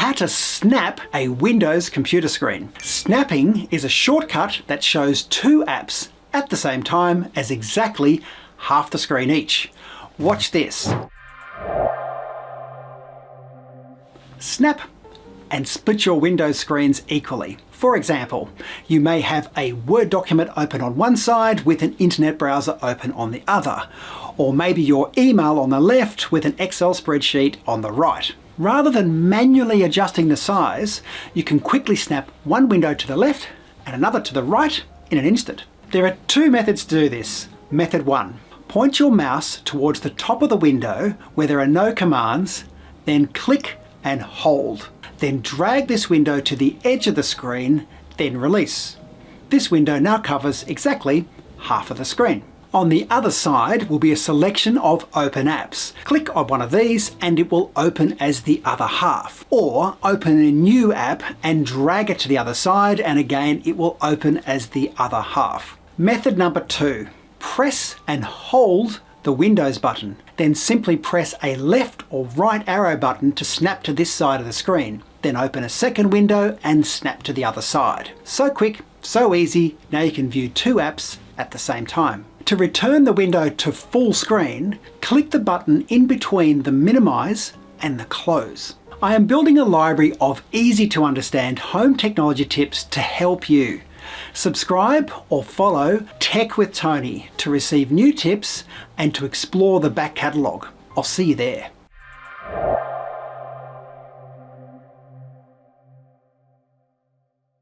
How to snap a Windows computer screen. Snapping is a shortcut that shows two apps at the same time as exactly half the screen each. Watch this. Snap and split your Windows screens equally. For example, you may have a Word document open on one side with an internet browser open on the other, or maybe your email on the left with an Excel spreadsheet on the right. Rather than manually adjusting the size, you can quickly snap one window to the left and another to the right in an instant. There are two methods to do this. Method 1. Point your mouse towards the top of the window where there are no commands, then click and hold. Then drag this window to the edge of the screen, then release. This window now covers exactly half of the screen. On the other side will be a selection of open apps. Click on one of these and it will open as the other half. Or open a new app and drag it to the other side and again it will open as the other half. Method number 2. Press and hold the Windows button. Then simply press a left or right arrow button to snap to this side of the screen. Then open a second window and snap to the other side. So quick, so easy, now you can view two apps at the same time. To return the window to full screen, click the button in between the minimize and the close. I am building a library of easy to understand home technology tips to help you. Subscribe or follow Tech with Tony to receive new tips and to explore the back catalogue. I'll see you there.